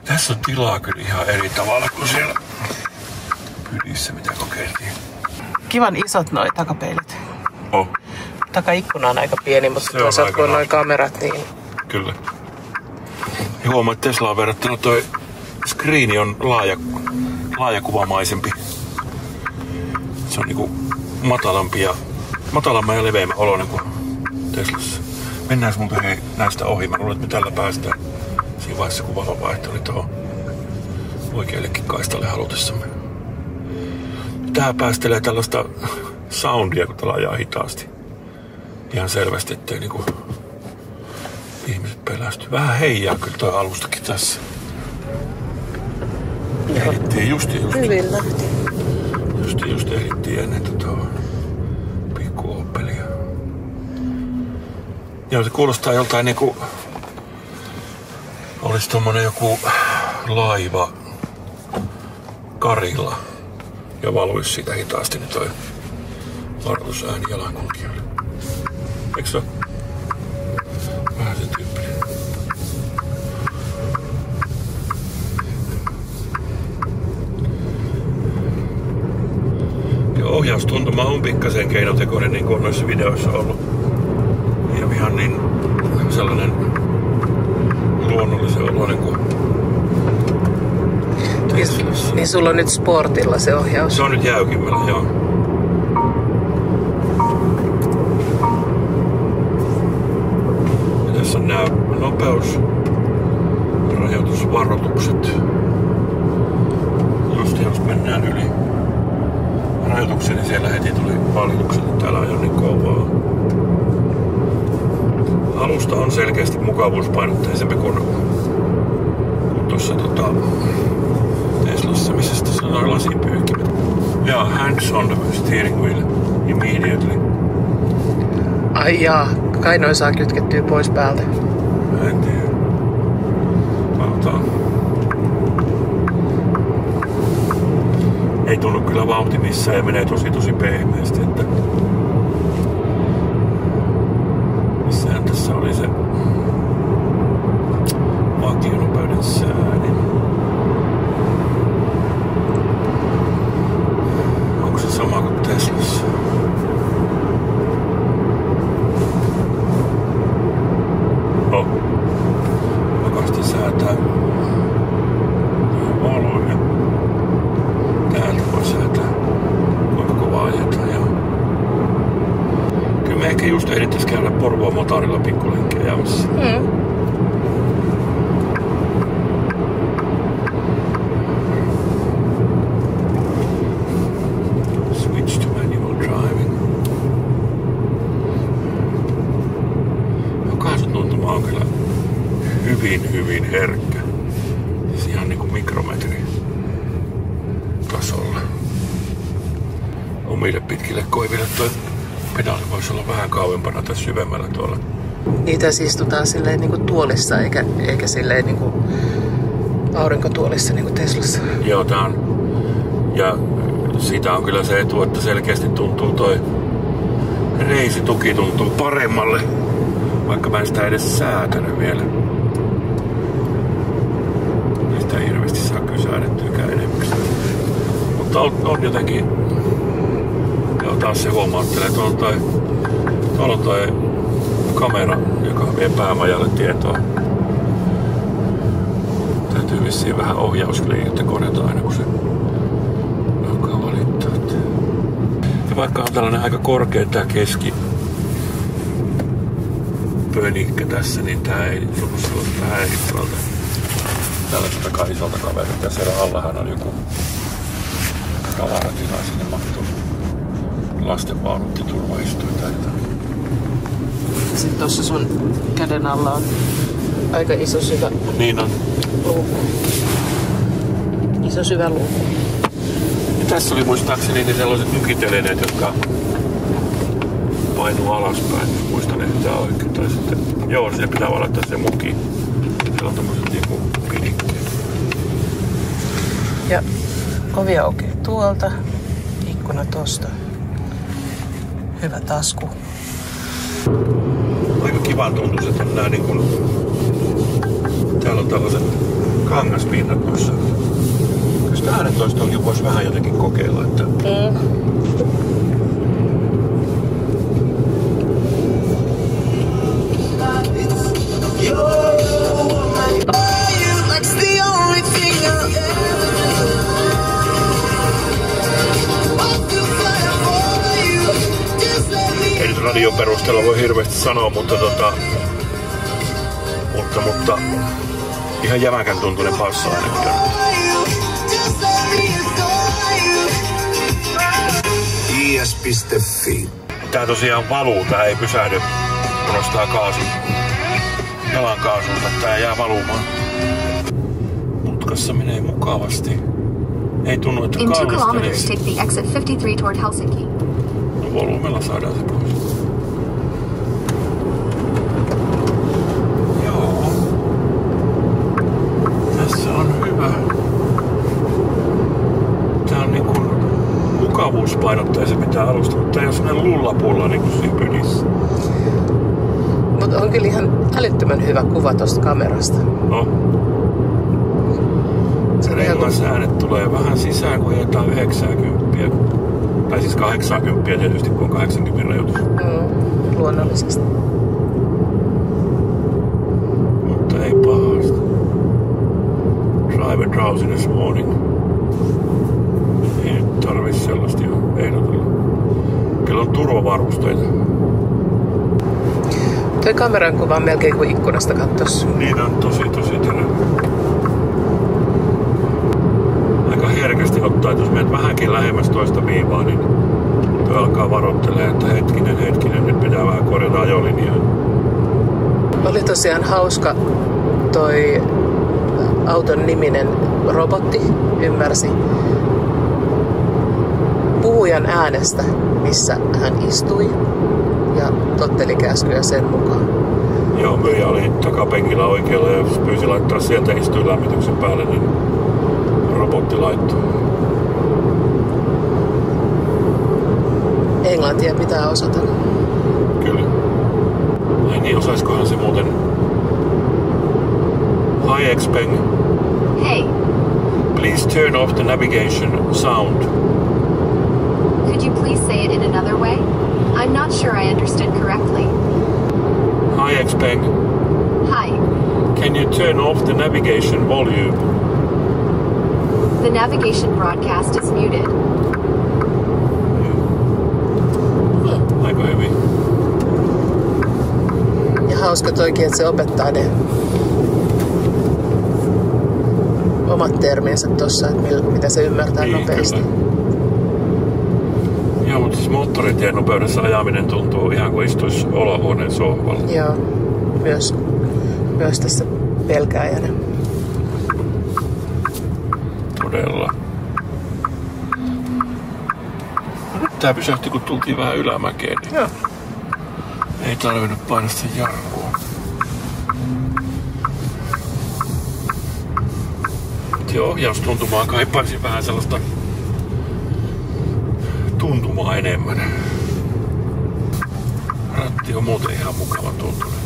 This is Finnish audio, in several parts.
Tässä on tilaa kyllä ihan eri tavalla kuin siellä Pydissä, mitä kokeiltiin. Kivan isot noi takapeilit. Oh. Takaikkuna on aika pieni, mutta toisaalta kun on noi kamerat, niin... Kyllä. Ja huomaa, että Teslaan verrattuna toi screeni on laajakuvamaisempi. Se on niinku matalamman ja leveämmän oloinen kuin Teslassa. Mennään muuten hei näistä ohi. Mä luulen, että me tällä päästään siinä vaiheessa, kun valonvaihto oli tuohon oikeallekin kaistalle halutessamme. Tää päästelee tällaista soundia, kun tällä ajaa hitaasti. Ihan selvästi, ettei niinku ihmiset pelästy. Vähän heijaa kyllä toi alustakin tässä. Ehdittiin just. Hyvin lähti. Just ehdittiin ennen pikku Opelia. Joo, se kuulostaa joltain niinku olisi tommonen joku laiva karilla ja valuisi siitä hitaasti niin toi varoitusääni jalankulkijoille. Eikö se ole? Vähän sen tyyppinen. Ja ohjaustuntuma on pikkasen keinotekoinen niin kuin noissa videoissa ollut. Ja ihan niin sellainen luonnollisen oloinen kuin Teslassa. Niin sulla on nyt sportilla se ohjaus? Se on nyt jäykimmällä, joo. Ja tässä on nämä nopeusrajoitusvaroitukset. Just jos mennään yli rajoituksen, niin siellä heti tuli valitukset, että täällä on jo niin kovaa. Alusta on selkeästi mukavuuspainotteisempi kuin tuossa Teslassa, missä tässä on noin lasinpyyhkimet. Ja hands on the steering wheel immediately. Ai jaa, kai noin saa kytkettyä pois päältä. En tiedä. Ei tunnu kyllä vauhti missään ja menee tosi pehmeästi, että missähän tässä oli se vakionopeuden säädin. Onko se sama kuin Teslassa? No. Vakasti säätää volyymiä. Täältä voi säätää kuinka kovaa ajetaan. Ja kyllä me ehkä just ehdittais käydä Porvoon motorilla pikkulenkkejä ajamassa. Switch to manual driving. Kaasun tuntuma on kyllä hyvin herkkä. Siis ihan niinku mikrometri tasolla. Omille pitkille koiville toi pedaali voisi olla vähän kauempana tässä syvemmällä tuolla. Niitä siis istutaan silleen niinku tuolissa eikä silleen niinku aurinkotuolissa niinku Teslassa. Joo, tää on. Ja siitä on kyllä se etu, että selkeästi tuntuu toi reisituki tuntuu paremmalle. Vaikka mä en sitä edes säätänyt vielä. Ei sitä hirveästi saa kyllä säädettyäkään enemmäksi. Mutta on jotenkin... Joo, taas se huomauttelee. Tuolla on toi kamera, joka vie päämajalle tietoa. Täytyy vissiin vähän ohjauskliikettä korjata aina, kun se alkaa valittaa. Ja vaikka on tällainen aika korkea tää pönikkä tässä, niin tää ei tunnu sellaista häirittävältä tällaiseltakaan isolta kaverilta. Ja siellä allahan on joku tavaratila, sinne mahtuu lastenvaunut ja turvaistuin tai jotain. Sitten tossa sun käden alla on aika iso syvä niin on. luukku. Iso syvä luukku. Ja tässä oli muistaakseni niin sellaiset mykiteleneet, jotka painuu alaspäin, jos muistan yhtään oikein. Tai sitten, joo, sinne pitää laittaa se muki. Siellä on tommoset niinku pidikkeet. Ja ovi aukeaa tuolta, ikkuna tosta. Hyvä tasku. Aika kivan tuntuiset on nää niin kun... Täällä on tällaiset kangaspinnat noissa. Kyllä äänentoistoonkin voisi vähän jotenkin kokeilla, että... Ei nyt radion perusteella voi hirveästi sanoa, mutta ihan jämäkän tuntuinen basso ainakin on. is.fi. Tää tosiaan valuu, tää ei pysähdy, kun nostaa kaasun. Jalan kaasunsa, tää jää valumaan. Mutkassa menee mukavasti. Ei tunnu, että In 2 kallista kilometers, take the exit 53 toward Helsinki. No volyymella saadaan se pois. Joo. Tässä on hyvä. Tää on niinku mukavuuspainotteisempi tää alusta, mutta tää ei oo semmonen lullapulla niinku siinä pydissä. Mutta on kyllä ihan älyttömän hyvä kuva tosta kamerasta. No. Rengasäänet tulee vähän sisään, kun ajetaan 90. Tai siis 80 tietysti, kun on 80 rajoitus. Luonnollisesti. Mutta ei pahasta. Driver drowsiness warning. Ei nyt tarvii sellaista jo ehdotella. Kyllä on turvavarusteita. Toi kameran kuva on melkein kuin ikkunasta kattos. Niin on tosi terävä. Aika herkästi ottaa, että jos menet vähänkin lähemmäs toista viivaa, niin tuo alkaa varoittelemaan, että hetkinen, nyt pitää vähän korjata ajolinjaa. Oli tosiaan hauska toi auton niminen robotti, ymmärsi puhujan äänestä, missä hän istui ja totteli käskyjä sen mukaan. Joo, myyjä oli takapenkillä oikealla ja jos pyysi laittaa sieltä istuinlämmityksen päälle, niin robotti laittoi. Englantia pitää osata. Kyllä. Ai niin, osaiskohan se muuten... Hi Xpeng. Hey, Please turn off the navigation sound. could you please say it in another way? I'm not sure I understood correctly. Hi Xpeng. Hi. Can you turn off the navigation volume? The navigation broadcast is muted. Aika hyvin. Ja hauska toikin, että se opettaa ne omat terminsä tossa, että mitä se ymmärtää Niin, nopeasti. kyllä. Joo, mutta siis moottoritien nopeudessa ajaminen tuntuu ihan kuin istuisi olohuoneen sohvalla. Joo, myös tässä pelkääjänä. Todella. No nyt tää pysähtyi, kun tultiin vähän ylämäkeen, niin Joo. ei tarvinnut painaa sen jarrua. Se ohjaustuntuma kaipaisin vähän sellaista tuntumaa enemmän. Ratti on muuten ihan mukava tuntunen.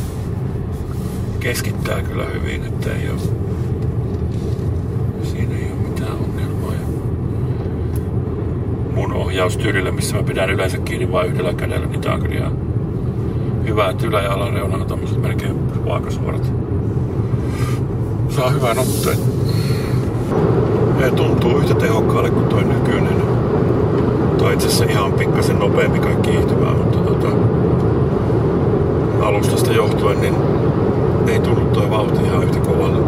Keskittää kyllä hyvin, että ei oo... Siinä ei oo mitään ongelmaa. Mun ohjaustyylillä, missä mä pidän yleensä kiinni vain yhdellä kädellä, niin tää on kyllä ihan hyvä, että ylä- ja alareuna on tommoset melkein vaakasuorat. Saa hyvän otteen. Ja tuntuu yhtä tehokkaalle kuin toi nykyinen. Toi on itse asiassa ihan pikkasen nopeampi kai kiihtymään, mutta alustasta johtuen niin ei tunnu toi vauhti ihan yhtä kovalla.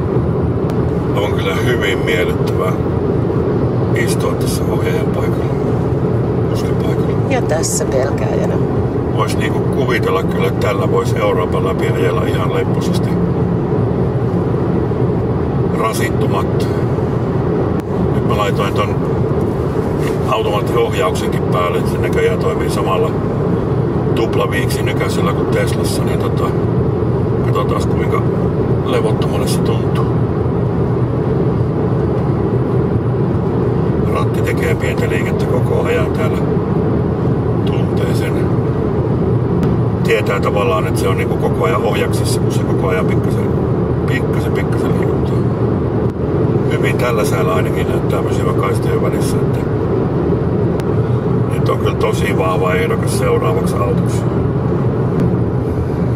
On kyllä hyvin miellyttävää istua tässä ohjaajan paikalla, kuskin paikalla. Ja tässä pelkääjänä. Vois niinku kuvitella kyllä, että tällä voisi Euroopan läpi ajella ihan lepposasti rasittumatta. Nyt mä laitoin ton automaattiohjauksenkin päälle, että se näköjään toimii samalla tuplaviiksi nykäisellä kuin Teslassa, niin katsotaan kuinka levottomalle se tuntuu. Ratti tekee pientä liikettä koko ajan täällä, tuntee sen. Tietää tavallaan, että se on niinku koko ajan ohjaksissa, kun se koko ajan pikkasen liikuttaa. hyvin tällä säällä ainakin näyttää pysyvän kaistojen välissä. Nyt on kyllä tosi vahva ehdokas seuraavaksi autoksi.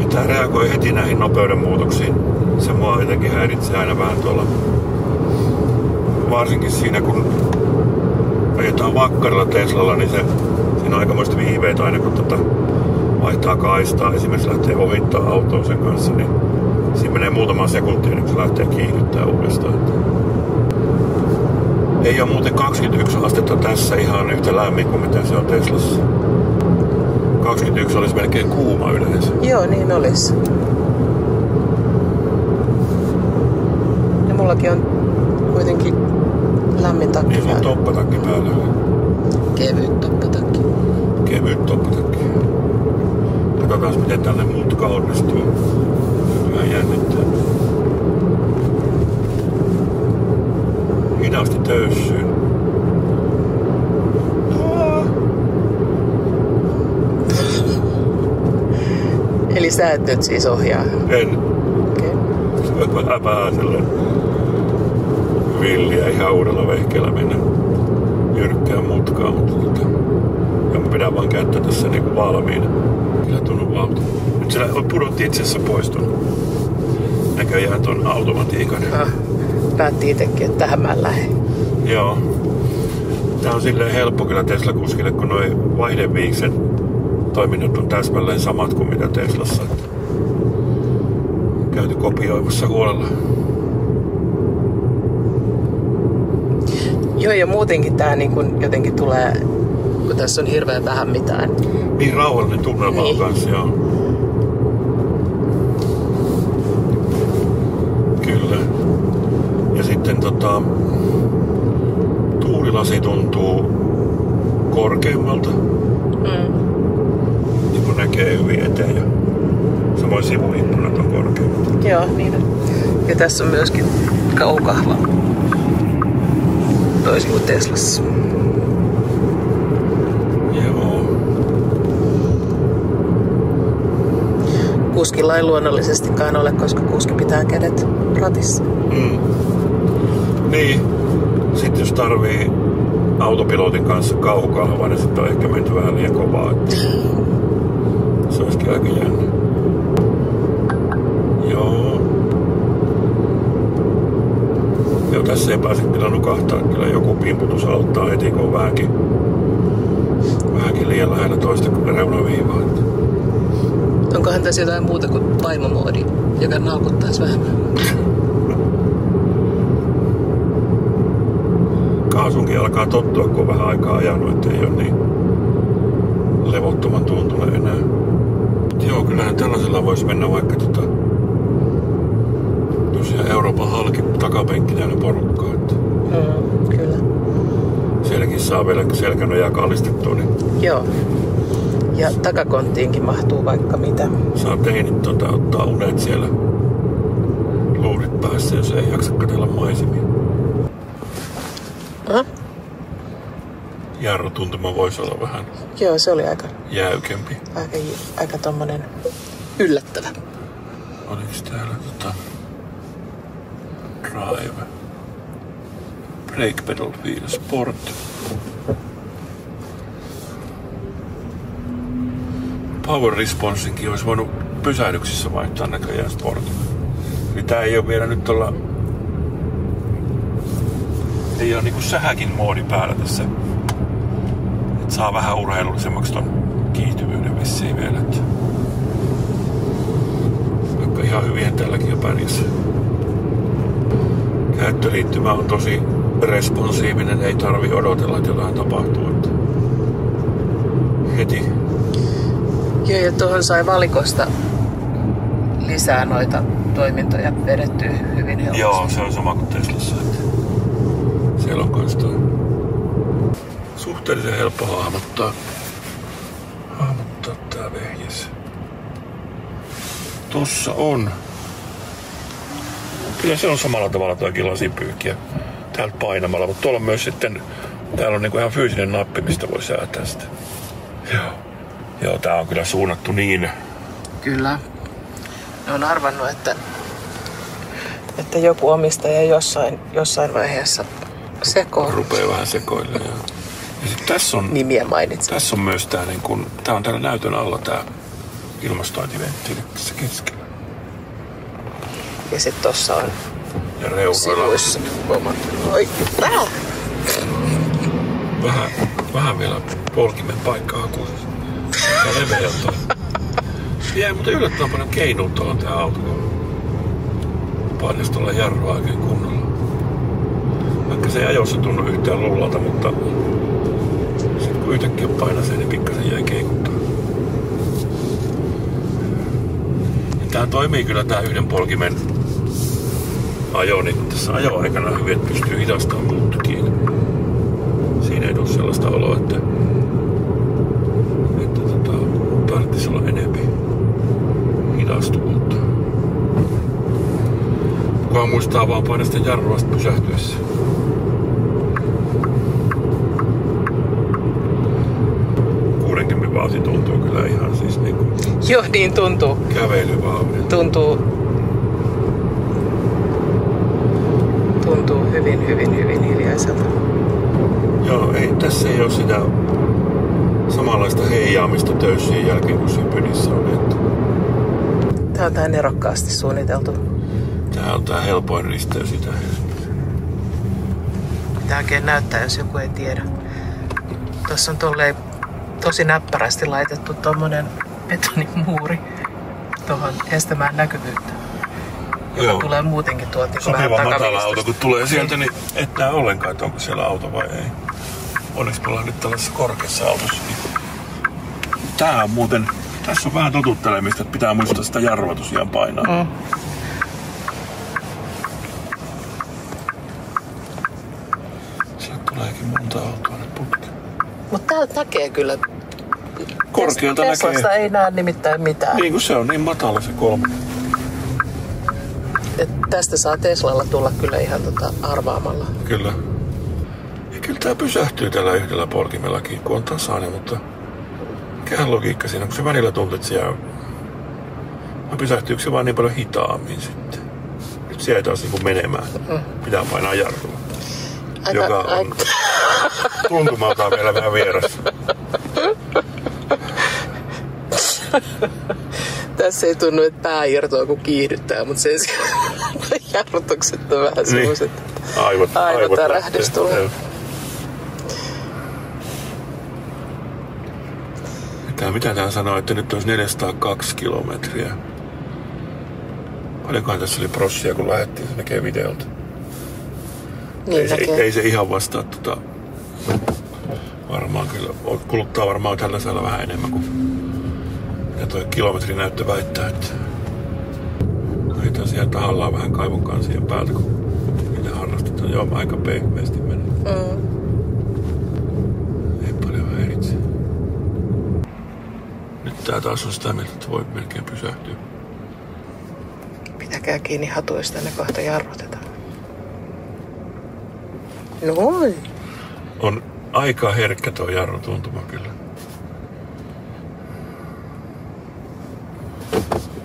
Ja tää reagoi heti näihin nopeuden muutoksiin. Se mua jotenkin häiritsee aina vähän tuolla. Varsinkin siinä kun ajetaan vakkarilla Teslalla, niin siinä on aikamoista viiveitä aina kun vaihtaa kaistaa. Esimerkiksi lähtee ohittaa autoa sen kanssa, niin siinä menee muutama sekuntia, niin kun se lähtee kiihdyttää uudestaan. Ei ole muuten 21 astetta tässä ihan yhtä lämmin kuin mitä se on Teslassa. 21 olisi melkein kuuma yleensä. Joo, niin olisi. Ja mullakin on kuitenkin lämmin takki niin päällä. Niin on toppatakki päällä. Kevyt toppatakki. Kevyt toppatakki. Katsotaan miten tälle mutka onnistuu. Vähän jännittää. Hitaasti töyssyyn. Eli sä et nyt siis ohjaa? En. Okei. Okay. Vähän silleen villiä ihan uudella vehkeellä mennä jyrkkään mutkaan, mutta ja mä pidän vaan kättä tässä niinku valmiina. Kyllä tunnu valta. Nyt se pudotti itse asiassa pois ton näköjään ton automatiikan. Päätti itekin, että tähän mä lähden. Joo. Tää on silleen helppo kyllä Tesla-kuskille, kun noi vaihdeviiksen toiminnot on täsmälleen samat kuin mitä Teslassa. Käyty kopioimassa huolella. Joo, ja muutenkin tää niin kun jotenkin tulee, kun tässä on hirveän vähän mitään. Niin rauhallinen tunnelma on kanssa, joo. Kyllä. Ja sitten tuulilasi tuntuu korkeammalta. Niin kun näkee hyvin eteen ja samoin sivuikkunat on korkeammalta. Joo, niin on. Ja tässä on myöskin kaukahva. Toisin kuin Teslassa. Joo. Kuskilla ei luonnollisestikaan ole, koska kuski pitää kädet ratissa. Niin. Sitten jos tarvii autopilotin kanssa kaukahvaa, niin sitten on ehkä menty vähän liian kovaa. Se olisikin aika jännä. Joo. Joo, tässä ei pääse kyllä nukahtaa. Kyllä joku pimputus auttaa heti, kun on vähänkin liian lähellä toista kuin reunaviivaa. Onkohan tässä jotain muuta kuin vaimomoodi, joka naukuttaisi vähemmän? Kaasunkin alkaa tottua, kun on vähän aikaa ajanut, ettei ole niin levottoman tuntunut enää. Joo, kyllähän tällaisella voisi mennä vaikka tosiaan Euroopan halki takapenkki täynnä porukkaa. Kyllä. Sielläkin saa vielä selkänojaa kallistettua, niin Joo. Ja takakonttiinkin mahtuu vaikka mitä. saa teinit ottaa unet siellä luurit päässä, jos ei jaksa katsella maisemia. Jarrutuntuma voisi olla vähän Joo, se oli aika jäykempi. tommonen yllättävä. Oliks täällä drive? Brake pedal wheel sport. Power responsinkin olisi voinut pysähdyksissä vaihtaa näköjään sportille. Eli tää ei ole vielä nyt tuolla. Ei ole niinku sähäkin moodi päällä tässä. Et saa vähän urheilullisemmaksi ton kiihtyvyyden vissiin vielä. Että vaikka ihan hyvin tälläkin jo pärjäs. Käyttöliittymä on tosi responsiivinen, ei tarvi odotella, että jotain tapahtuu. Että heti. Joo, ja tuohon sai valikosta lisää noita toimintoja vedettyä hyvin helposti. Joo, se on sama kuin Teslassa. Että siellä on kans toi suhteellisen helppo hahmottaa tää vehjes. Tossa on. Kyllä se on samalla tavalla toikin lasipyykkiä täältä painamalla, mutta tuolla on myös sitten, täällä on niinku ihan fyysinen nappi, mistä voi säätää sitä. Joo, tää on kyllä suunnattu niin. Kyllä. Ne on arvannut, että että joku omistaja jossain vaiheessa rupeaa vähän sekoilemaan. Ja sit tässä on nimiä mainitsen. Tässä on myös tää niin kun, tää on täällä näytön alla tää ilmastointiventtiili tässä keskellä. Ja sit tossa on ja sivuissa omat. Oi, vähän vielä polkimen paikkaa hakuisessa. Tää on leveältä. Jää, mutta yllättävän paljon keinuu tuolla tää auto, kun painasi tuolla jarrua oikein kunnolla. Vaikka se ei ajossa tunnu yhtään lullalta, mutta sitten kun yhtäkkiä painasee, niin pikkasen jäi keikuttaa. Tää toimii kyllä tää yhden polkimen ajo, niin tässä ajoaikana hyvin, että pystyy hidastamaan muuttukin. Siinä ei tule sellaista oloa, että tarvitsisi olla enemmän hidastuvuutta. Kukaan muistaa vaan painaa sitä jarrua pysähtyessä. Vauhti tuntuu kyllä ihan siis niinku... Joo, niin tuntuu. Kävelyvauhti. Tuntuu hyvin hiljaiselta. Joo, tässä ei ole sitä samanlaista heijaamista töyssien jälkeen kuin siinä Pynissä on. Että... Tää on tää nerokkaasti suunniteltu. Tää on tää helpoin risteys sitä. Tää oikein näyttää, jos joku ei tiedä. Tuossa on tosi näppärästi laitettu tommonen betonimuuri tuohon estämään näkyvyyttä. Joka tulee muutenkin tuolta sopiva matala auto, kun tulee sieltä, niin et näe ollenkaan, että onko siellä auto vai ei. Onneksi me ollaan nyt tällaisessa korkeassa autossa. Tää on muuten, tässä on vähän totuttelemista, että pitää muistaa sitä jarrua tosiaan painaa. Sieltä tuleekin monta autoa nyt putkeen. Mutta täältä näkee kyllä. Korkealta Teslasta ei näe nimittäin mitään. Niin kuin se on niin matala se 3. Et tästä saa Teslalla tulla kyllä ihan arvaamalla. Kyllä. Ja kyllä tää pysähtyy tällä yhdellä polkimellakin, kun on tasainen, mutta mikähän logiikka siinä, kun se välillä tuntuu, että siellä pysähtyykö se vaan niin paljon hitaammin sitten. Nyt se ei taas niin kuin menemään. Pitää painaa jarrua. Joka on tuntumaltaan vielä vähän vieras. Tässä ei tunnu, että pää irtoaa kun kiihdyttää, mutta sen sijaan jarrutukset on vähän sellaiset. Aivotärähdys tulee. Mitä tää sanoo, että nyt olisi 402 kilometriä. Paljonkohan tässä oli prossia, kun lähdettiin, se näkee videolta. Niin ei se ihan vastaa varmaan kyllä. Kuluttaa varmaan tällä saalla vähän enemmän kuin mitä toi kilometrinäyttö väittää, että ei tosiaan tahallaan vähän kaivon kansien päältä, kun niitä harrastetaan. Joo, aika pehmeästi mennyt. Ei paljon häiritse. Nyt tää taas on sitä mieltä, että voi melkein pysähtyä. Pitäkää kiinni hatuista, ne kohta jarrutetaan. Noin. On aika herkkä tuo jarrutuntuma kyllä.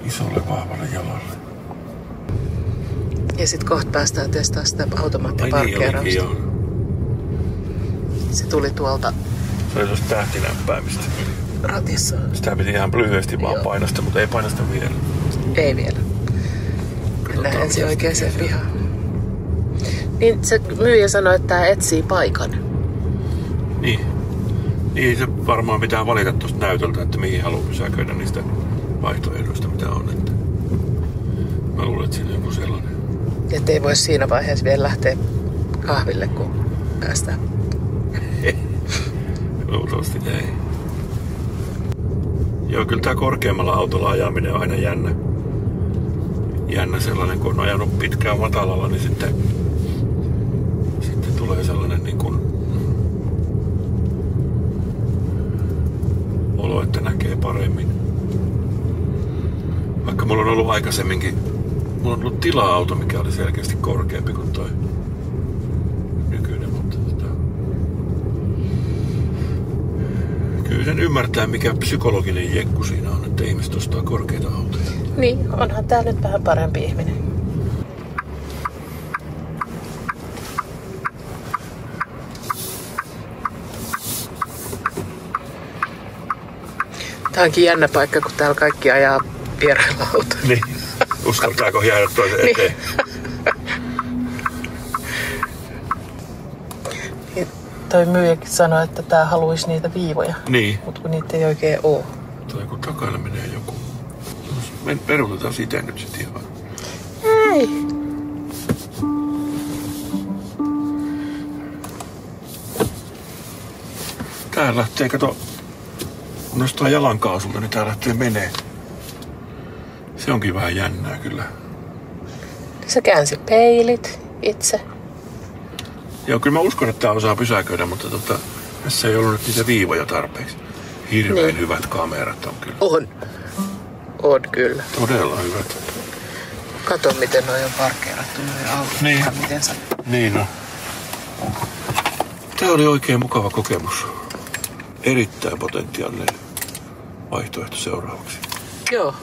Isolle vahvalle jalalle. Ja sit kohta päästään testaamaan sitä automaattiparkkeerausta. Ai niin, se tuli tuolta. Se oli tuosta tähtinäppäimistä. Ratissa. Sitä piti ihan lyhyesti vaan painasta, mutta ei painasta vielä. Ei vielä. Mennään ensin oikeaan pihaan. Niin se myyjä sanoi, että tää etsii paikan. Niin se varmaan pitää valita tuosta näytöltä, että mihin haluaa pysäköidä niistä vaihtoehdoista, mitä on. Että mä luulen, että siinä on joku sellainen. Että ei voi siinä vaiheessa vielä lähteä kahville, kun päästään. Luultavasti ei. Joo, kyllä tää korkeammalla autolla ajaminen on aina jännä sellainen, kun on ajanut pitkään matalalla, niin sitten tulee sellainen niin kuin olo, että näkee paremmin. Vaikka mulla on ollut aikaisemminkin, mulla on ollut tila-auto, mikä oli selkeästi korkeampi kuin toi nykyinen, mutta kyllä sen ymmärtää, mikä psykologinen jekku siinä on, että ihmiset ostaa korkeita autoja. Niin, onhan tää nyt vähän parempi ihminen. Tää onkin jännä paikka, kun täällä kaikki ajaa vierailla autoilla. Niin. Uskaltaako jäädä toisen eteen? Niin, toi myyjäkin sanoi, että tää haluaisi niitä viivoja. Niin. Mut kun niitä ei oikein oo. Tai kun takana menee joku. Peruutetaan sitä nyt sit ihan. Ei. Tää lähtee, kato, kun nostaa jalankaasulle, niin tää lähtee menee. Se onkin vähän jännää kyllä. Se käänsi peilit itse. Joo, kyllä mä uskon, että tää osaa pysäköidä, mutta tässä ei ollut nyt niitä viivoja tarpeeksi. Hirveän niin. Hyvät kamerat on kyllä. On kyllä. Todella hyvät. Kato, miten noi on parkkeerattu noi autot. Niin. Miten sä... Niin no. Tää oli oikein mukava kokemus. Erittäin potentiaalinen vaihtoehto seuraavaksi. Joo.